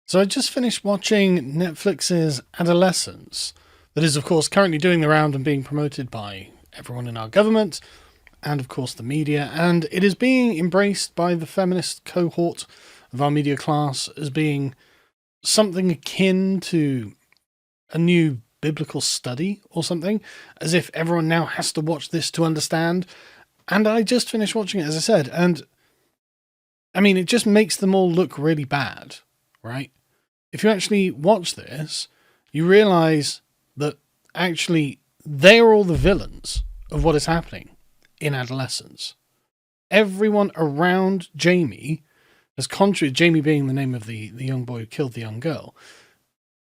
So I just finished watching Netflix's Adolescence, that is, of course, currently doing the round and being promoted by everyone in our government and, of course, the media. And it is being embraced by the feminist cohort of our media class as being something akin to a new biblical study or something, as if everyone now has to watch this to understand. And I just finished watching it, as I said, and I mean, it just makes them all look really bad, right? If you actually watch this, you realize that actually they are all the villains of what is happening in Adolescence. Everyone around Jamie has contributed, Jamie being the name of the young boy who killed the young girl,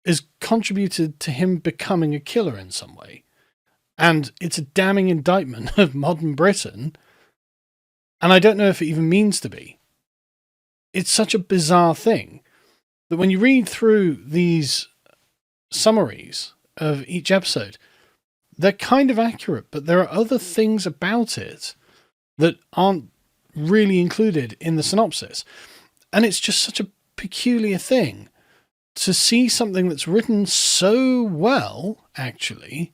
has contributed to him becoming a killer in some way. And it's a damning indictment of modern Britain, and I don't know if it even means to be. It's such a bizarre thing that when you read through these summaries of each episode, they're kind of accurate, but there are other things about it that aren't really included in the synopsis. And it's just such a peculiar thing to see something that's written so well, actually,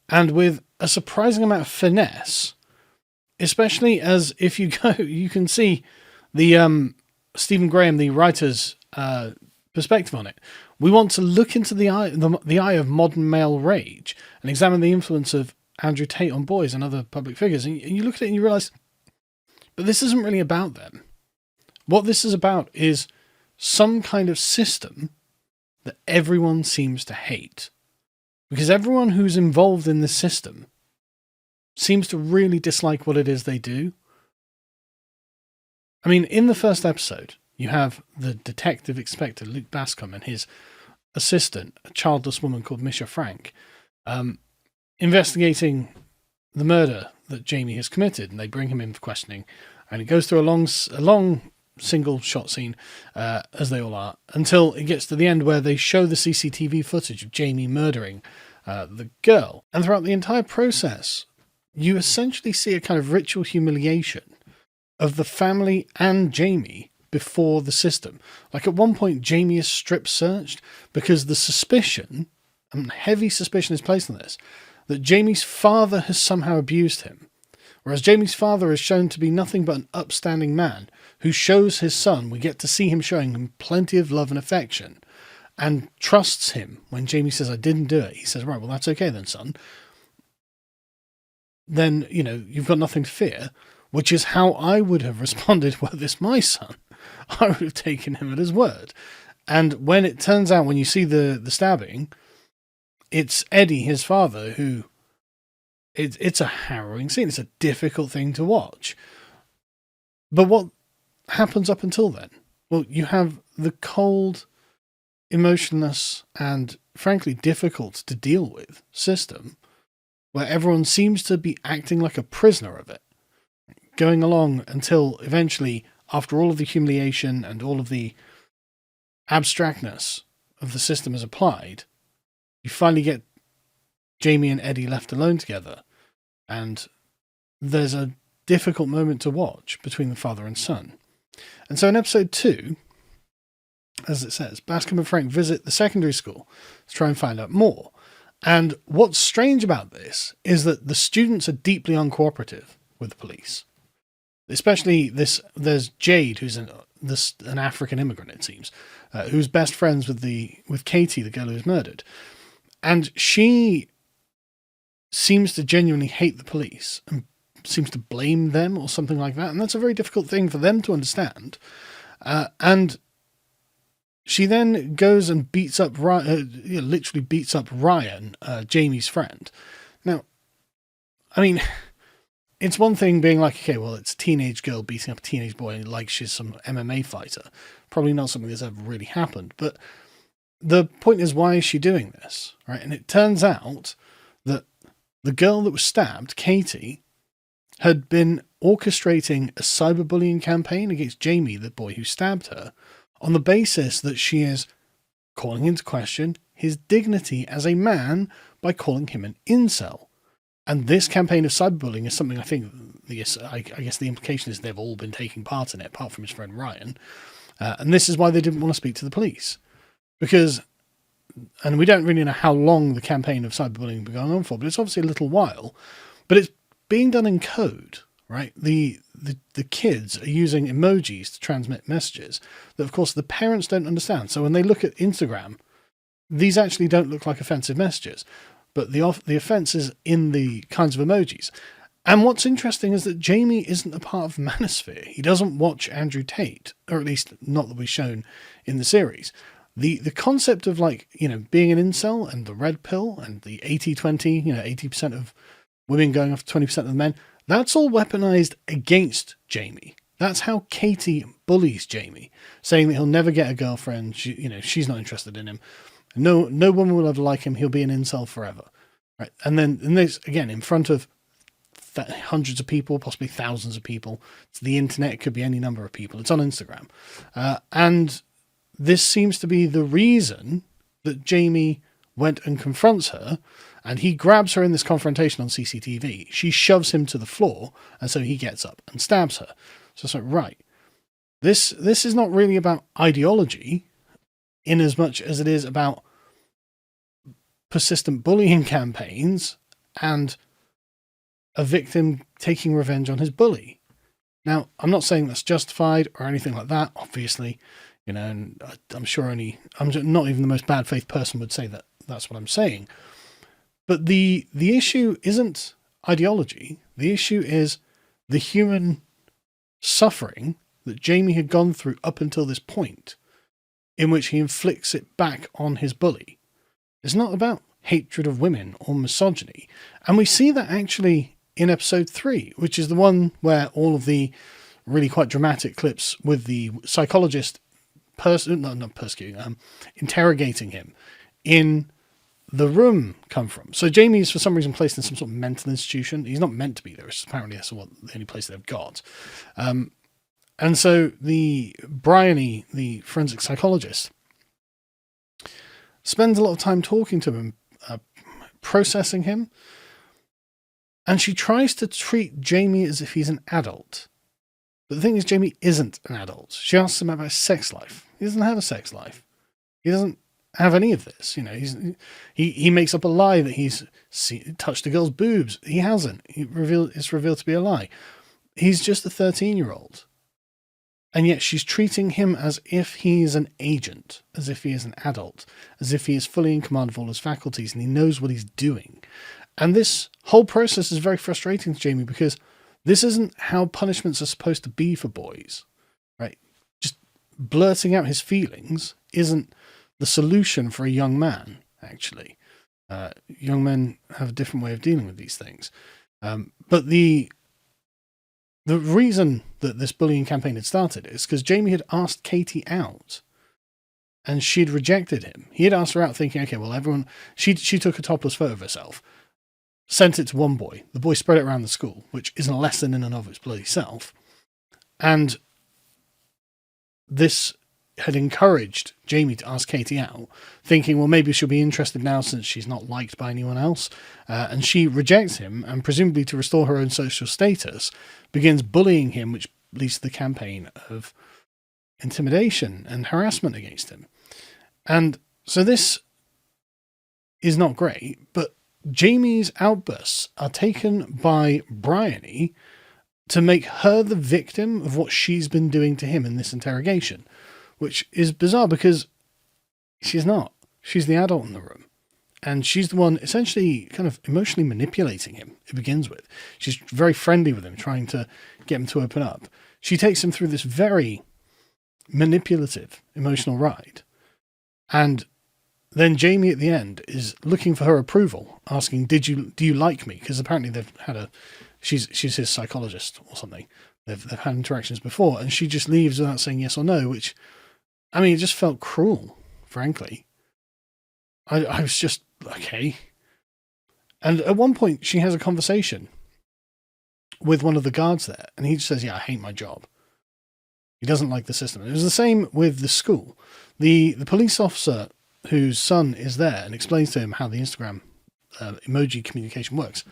and with a surprising amount of finesse, especially as if you go, you can see the Stephen Graham, the writer's perspective on it. We want to look into the eye of modern male rage and examine the influence of Andrew Tate on boys and other public figures. And you look at it and you realise, but this isn't really about them. What this is about is some kind of system that everyone seems to hate. Because everyone who's involved in this system seems to really dislike what it is they do. I mean, in the first episode, you have the detective inspector, Luke Bascom, and his assistant, a childless woman called Misha Frank, investigating the murder that Jamie has committed, and they bring him in for questioning, and it goes through a long single shot scene, as they all are, until it gets to the end where they show the CCTV footage of Jamie murdering the girl. And throughout the entire process, you essentially see a kind of ritual humiliation of the family and Jamie before the system. Like at one point, Jamie is strip searched because the suspicion, and heavy suspicion is placed on this, that Jamie's father has somehow abused him. Whereas Jamie's father is shown to be nothing but an upstanding man who shows his son, we get to see him showing him plenty of love and affection and trusts him when Jamie says, I didn't do it. He says, right, well, that's okay then, son. Then, you know, you've got nothing to fear, which is how I would have responded were this my son. I would have taken him at his word. And when it turns out, when you see the stabbing, it's Eddie, his father, who... It's a harrowing scene. It's a difficult thing to watch. But what happens up until then? Well, you have the cold, emotionless, and frankly difficult to deal with system where everyone seems to be acting like a prisoner of it, going along until eventually, after all of the humiliation and all of the abstractness of the system is applied, you finally get Jamie and Eddie left alone together, and there's a difficult moment to watch between the father and son. And so in episode 2, as it says, Bascom and Frank visit the secondary school to try and find out more. And what's strange about this is that the students are deeply uncooperative with the police. Especially there's Jade, who's an African immigrant, it seems, who's best friends with Katie, the girl who was murdered. And she seems to genuinely hate the police and seems to blame them or something like that. And that's a very difficult thing for them to understand. And she then goes and beats up literally beats up Ryan, Jamie's friend. Now, I mean, it's one thing being like, okay, well, it's a teenage girl beating up a teenage boy like she's some MMA fighter. Probably not something that's ever really happened. But the point is, why is she doing this? Right? And it turns out that the girl that was stabbed, Katie, had been orchestrating a cyberbullying campaign against Jamie, the boy who stabbed her, on the basis that she is calling into question his dignity as a man by calling him an incel. And this campaign of cyberbullying is something I think, I guess the implication is they've all been taking part in it, apart from his friend Ryan. And this is why they didn't want to speak to the police. Because, and we don't really know how long the campaign of cyberbullying has been going on for, but it's obviously a little while. But it's being done in code, right? The kids are using emojis to transmit messages that, of course, the parents don't understand. So when they look at Instagram, these actually don't look like offensive messages, but the offense is in the kinds of emojis. And what's interesting is that Jamie isn't a part of the manosphere. He doesn't watch Andrew Tate, or at least not that we've shown in the series. The concept of, like, you know, being an incel and the red pill and the 80-20, you know, 80% of women going after 20% of the men, that's all weaponized against Jamie. That's how Katie bullies Jamie, saying that he'll never get a girlfriend. She's not interested in him. No woman will ever like him. He'll be an incel forever. Right. And then, this, again, in front of hundreds of people, possibly thousands of people. It's the internet. It could be any number of people. It's on Instagram. And this seems to be the reason that Jamie went and confronts her, and he grabs her in this confrontation on CCTV. She shoves him to the floor, and so he gets up and stabs her. So it's like, right, this is not really about ideology in as much as it is about persistent bullying campaigns and a victim taking revenge on his bully. Now, I'm not saying that's justified or anything like that, obviously, you know, and I'm sure I'm not even the most bad faith person would say that that's what I'm saying. But the issue isn't ideology. The issue is the human suffering that Jamie had gone through up until this point, in which he inflicts it back on his bully. It's not about hatred of women or misogyny. And we see that actually in episode 3, which is the one where all of the really quite dramatic clips with the psychologist interrogating him in the room come from. So Jamie is for some reason placed in some sort of mental institution. He's not meant to be there. It's apparently that's the only place they've got. And so the Bryony, the forensic psychologist, spends a lot of time talking to him, processing him. And she tries to treat Jamie as if he's an adult. But the thing is, Jamie isn't an adult. She asks him about his sex life. He doesn't have a sex life. He doesn't have any of this. You know, he makes up a lie that he's touched a girl's boobs. He hasn't. It's revealed to be a lie. He's just a 13-year-old. And yet she's treating him as if he's an agent, as if he is an adult, as if he is fully in command of all his faculties and he knows what he's doing. And this whole process is very frustrating to Jamie because this isn't how punishments are supposed to be for boys, right? Just blurting out his feelings isn't the solution for a young man, actually. Young men have a different way of dealing with these things. But the reason that this bullying campaign had started is because Jamie had asked Katie out and she'd rejected him. He had asked her out thinking, okay, well, she took a topless photo of herself, sent it to one boy. The boy spread it around the school, which isn't a lesson in and of its bloody self. And this had encouraged Jamie to ask Katie out, thinking, well, maybe she'll be interested now since she's not liked by anyone else. And she rejects him, and presumably to restore her own social status, begins bullying him, which leads to the campaign of intimidation and harassment against him. And so this is not great, but Jamie's outbursts are taken by Bryony to make her the victim of what she's been doing to him in this interrogation, which is bizarre because she's not. She's the adult in the room. And she's the one essentially kind of emotionally manipulating him, it begins with. She's very friendly with him, trying to get him to open up. She takes him through this very manipulative emotional ride. And then Jamie at the end is looking for her approval, asking, do you like me? Because apparently they've had she's his psychologist or something. They've had interactions before, and she just leaves without saying yes or no, which, I mean, it just felt cruel, frankly. I was just, okay. And at one point, she has a conversation with one of the guards there, and he just says, yeah, I hate my job. He doesn't like the system. It was the same with the school. The police officer whose son is there and explains to him how the Instagram emoji communication works.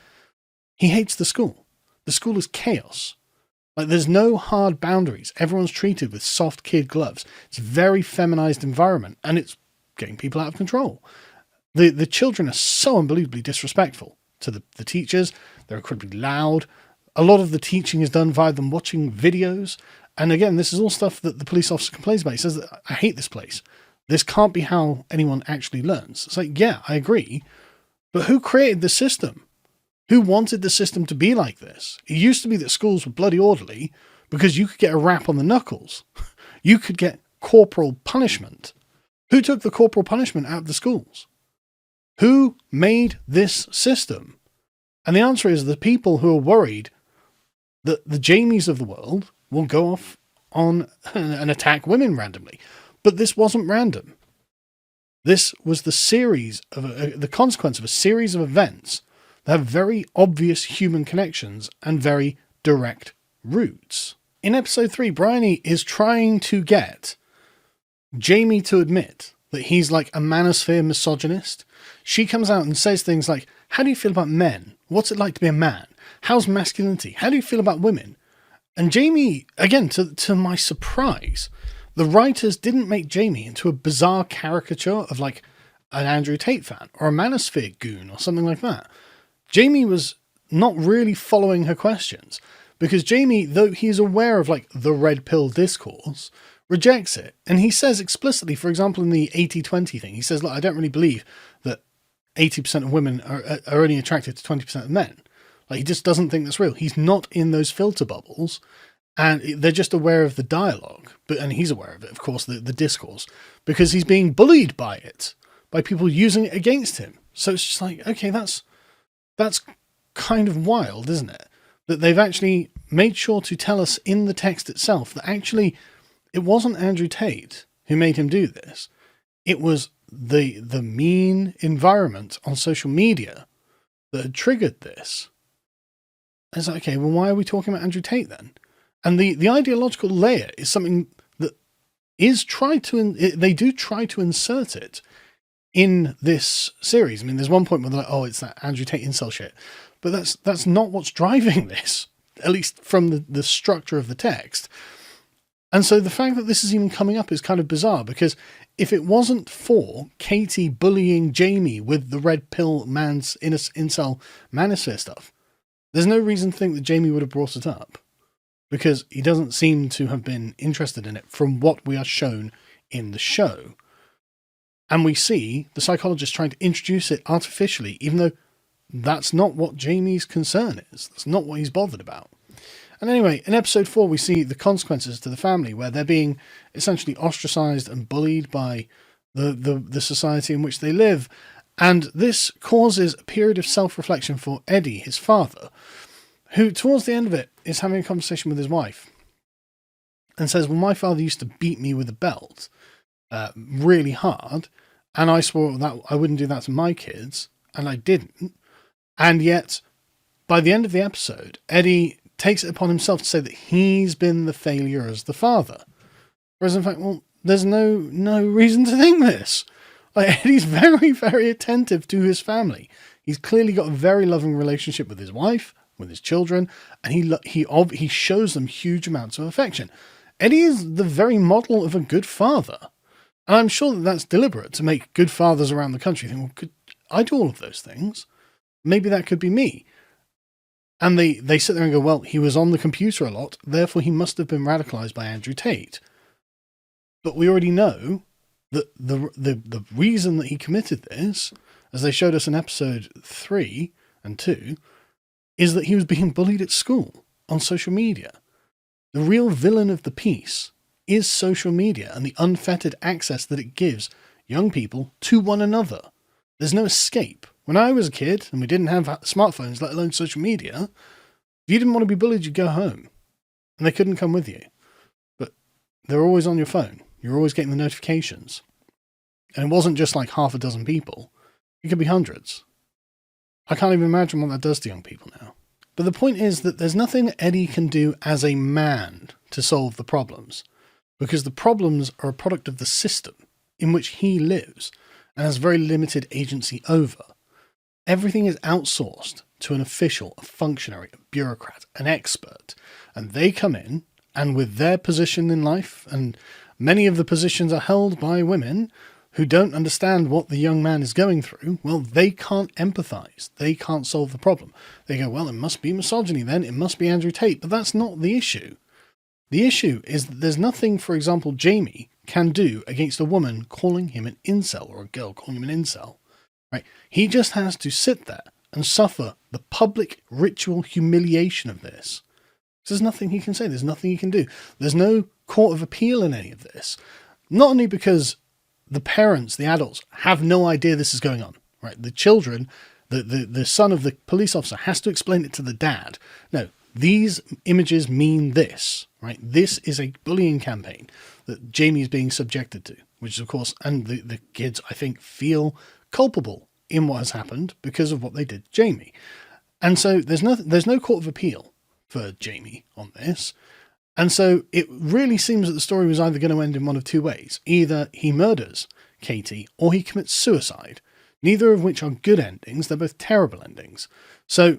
He hates the school. The school is chaos. Like, there's no hard boundaries. Everyone's treated with soft kid gloves. It's a very feminized environment, and it's getting people out of control. The children are so unbelievably disrespectful to the teachers. They're incredibly loud. A lot of the teaching is done via them watching videos. And again, this is all stuff that the police officer complains about. He says, that, I hate this place. This can't be how anyone actually learns. It's like, yeah, I agree. But who created the system? Who wanted the system to be like this? It used to be that schools were bloody orderly because you could get a rap on the knuckles. You could get corporal punishment. Who took the corporal punishment out of the schools? Who made this system? And the answer is the people who are worried that the Jamies of the world will go off on and attack women randomly. But this wasn't random. This was the consequence of a series of events that have very obvious human connections and very direct roots. In episode 3, Bryony is trying to get Jamie to admit that he's like a manosphere misogynist. She comes out and says things like, how do you feel about men? What's it like to be a man? How's masculinity? How do you feel about women? And Jamie, again, to my surprise, the writers didn't make Jamie into a bizarre caricature of like an Andrew Tate fan or a manosphere goon or something like that. Jamie was not really following her questions because Jamie, though he's aware of like the red pill discourse, rejects it. And he says explicitly, for example, in the 80-20 thing, he says, look, I don't really believe that 80% of women are only attracted to 20% of men. Like, he just doesn't think that's real. He's not in those filter bubbles, and they're just aware of the dialogue. And he's aware of it, of course, the discourse, because he's being bullied by it, by people using it against him. So it's just like, okay, that's kind of wild, isn't it? That they've actually made sure to tell us in the text itself that actually it wasn't Andrew Tate who made him do this. It was the mean environment on social media that had triggered this. It's like, okay, well, why are we talking about Andrew Tate then? And the ideological layer is something that is they do try to insert it in this series. I mean, there's one point where they're like, oh, it's that Andrew Tate incel shit. But that's not what's driving this, at least from the structure of the text. And so the fact that this is even coming up is kind of bizarre, because if it wasn't for Katie bullying Jamie with the red pill man's incel manosphere stuff, there's no reason to think that Jamie would have brought it up, because he doesn't seem to have been interested in it from what we are shown in the show. And we see the psychologist trying to introduce it artificially, even though that's not what Jamie's concern is. That's not what he's bothered about. And anyway, in episode 4, we see the consequences to the family, where they're being essentially ostracized and bullied by the society in which they live. And this causes a period of self-reflection for Eddie, his father, who towards the end of it is having a conversation with his wife and says, well, my father used to beat me with a belt really hard, and I swore that I wouldn't do that to my kids, and I didn't. And yet, by the end of the episode, Eddie takes it upon himself to say that he's been the failure as the father. Whereas in fact, well, there's no reason to think this. Like, Eddie's very, very attentive to his family. He's clearly got a very loving relationship with his wife, with his children, and he shows them huge amounts of affection. Eddie is the very model of a good father. And I'm sure that that's deliberate to make good fathers around the country think, well, could I do all of those things? Maybe that could be me. And they sit there and go, well, he was on the computer a lot, therefore he must have been radicalized by Andrew Tate. But we already know that the reason that he committed this, as they showed us in episode 3 and 2, is that he was being bullied at school on social media. The real villain of the piece is social media and the unfettered access that it gives young people to one another. There's no escape. When I was a kid and we didn't have smartphones, let alone social media, if you didn't want to be bullied, you'd go home. And they couldn't come with you. But they're always on your phone. You're always getting the notifications. And it wasn't just like half a dozen people. It could be hundreds. I can't even imagine what that does to young people now. But the point is that there's nothing Eddie can do as a man to solve the problems, because the problems are a product of the system in which he lives and has very limited agency over. Everything is outsourced to an official, a functionary, a bureaucrat, an expert, and they come in, and with their position in life, and many of the positions are held by women who don't understand what the young man is going through, well, they can't empathise. They can't solve the problem. They go, well, it must be misogyny then, it must be Andrew Tate, but that's not the issue. The issue is that there's nothing, for example, Jamie can do against a woman calling him an incel, or a girl calling him an incel. Right? He just has to sit there and suffer the public ritual humiliation of this. There's nothing he can say. There's nothing he can do. There's no court of appeal in any of this. Not only because the parents, the adults, have no idea this is going on. Right? The children, the son of the police officer has to explain it to the dad. No, these images mean this. Right? This is a bullying campaign that Jamie is being subjected to, which is, of course, and the kids, I think, feel culpable in what has happened because of what they did to Jamie. And so there's no court of appeal for Jamie on this. And so it really seems that the story was either going to end in one of two ways. Either he murders Katie or he commits suicide, neither of which are good endings. They're both terrible endings. So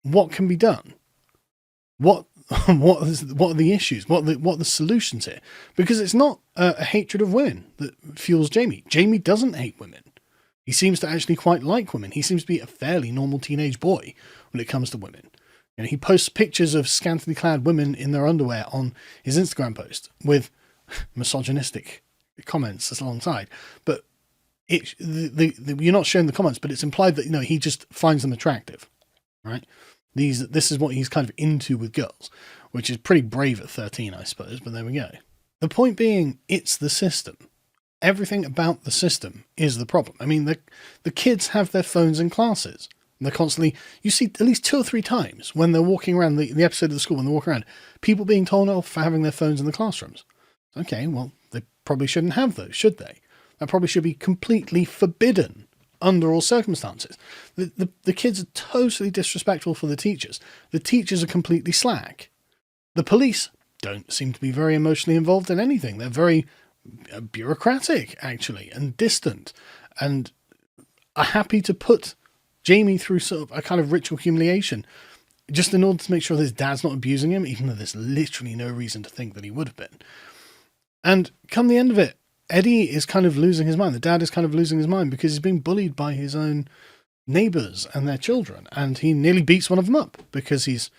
what can be done? What are the issues? What are the solutions here? Because it's not a hatred of women that fuels Jamie. Jamie doesn't hate women. He seems to actually quite like women. He seems to be a fairly normal teenage boy when it comes to women. You know, he posts pictures of scantily clad women in their underwear on his Instagram post with misogynistic comments alongside. But you're not showing the comments, but it's implied that, you know, he just finds them attractive, right? This is what he's kind of into with girls, which is pretty brave at 13, I suppose, but there we go. The point being, it's the system. Everything about the system is the problem. I mean, the kids have their phones in classes. And they're constantly, you see at least 2 or 3 times when they're walking around the episode of the school, when they walk around, people being told off for having their phones in the classrooms. Okay, well, they probably shouldn't have those, should they? That probably should be completely forbidden under all circumstances. The kids are totally disrespectful for the teachers. The teachers are completely slack. The police don't seem to be very emotionally involved in anything. They're very bureaucratic, actually, and distant, and are happy to put Jamie through sort of a kind of ritual humiliation just in order to make sure his dad's not abusing him, even though there's literally no reason to think that he would have been. And come the end of it, Eddie is kind of losing his mind. The dad is kind of losing his mind because he's being bullied by his own neighbours and their children, and he nearly beats one of them up because he's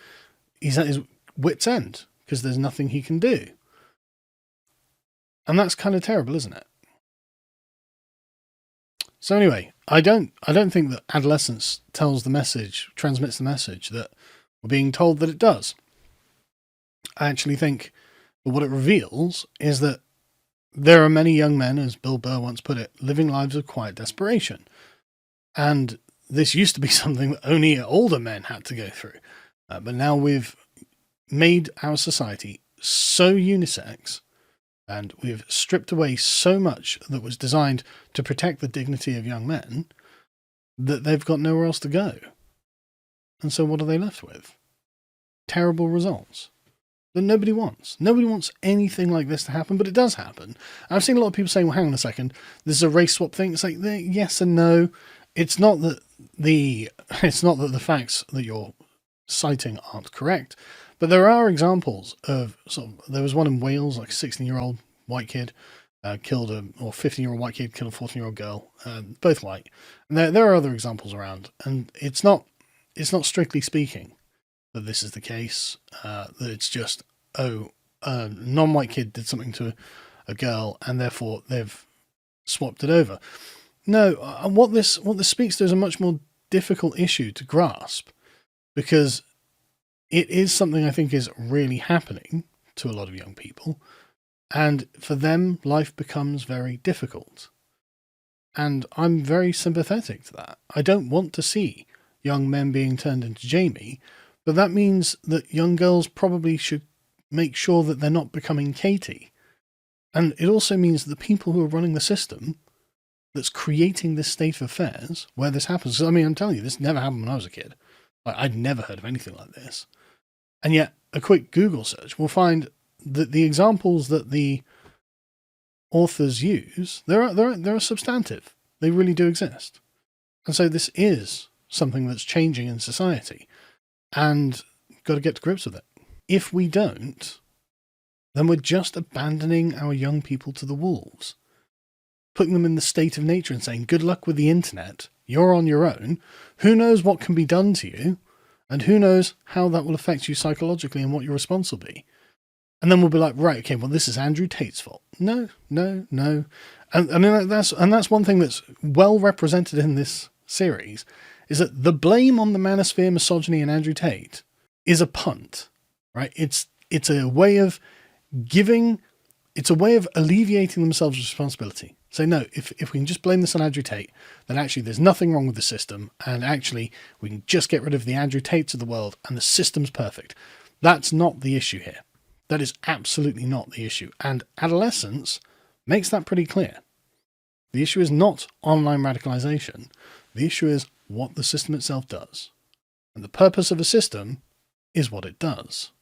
at his wit's end because there's nothing he can do. And that's kind of terrible, isn't it? So anyway, I don't think that Adolescence transmits the message that we're being told that it does. I actually think that what it reveals is that there are many young men, as Bill Burr once put it, living lives of quiet desperation. And this used to be something that only older men had to go through. But now we've made our society so unisex, and we've stripped away so much that was designed to protect the dignity of young men that they've got nowhere else to go. And so what are they left with? Terrible results that nobody wants. Nobody wants anything like this to happen, but it does happen. And I've seen a lot of people saying, well, hang on a second, this is a race swap thing. It's like, yes and no. It's not that the facts that you're citing aren't correct, but there are examples of there was one in Wales, like a 16-year-old white kid killed or 15-year-old white kid killed a 14-year-old girl, both white. And there are other examples around, and it's not strictly speaking that this is the case, that it's just, a non-white kid did something to a girl and therefore they've swapped it over. No, what this speaks to is a much more difficult issue to grasp, because it is something I think is really happening to a lot of young people, and for them, life becomes very difficult. And I'm very sympathetic to that. I don't want to see young men being turned into Jamie, but that means that young girls probably should make sure that they're not becoming Katie. And it also means that the people who are running the system that's creating this state of affairs where this happens, I mean, I'm telling you, this never happened when I was a kid. I'd never heard of anything like this. And yet a quick Google search will find that the examples that the authors use, they're substantive. They really do exist. And so this is something that's changing in society, and you've got to get to grips with it. If we don't, then we're just abandoning our young people to the wolves, putting them in the state of nature and saying, good luck with the internet, you're on your own, who knows what can be done to you, and who knows how that will affect you psychologically and what your response will be. And then we'll be like, right, okay, well, this is Andrew Tate's fault. No. And I mean, that's one thing that's well represented in this series, is that the blame on the manosphere, misogyny, and Andrew Tate is a punt, right? It's a way of alleviating themselves responsibility. So no, if we can just blame this on Andrew Tate, then actually there's nothing wrong with the system, and actually we can just get rid of the Andrew Tates of the world and the system's perfect. That's not the issue here. That is absolutely not the issue. And Adolescence makes that pretty clear. The issue is not online radicalization. The issue is what the system itself does. And the purpose of a system is what it does.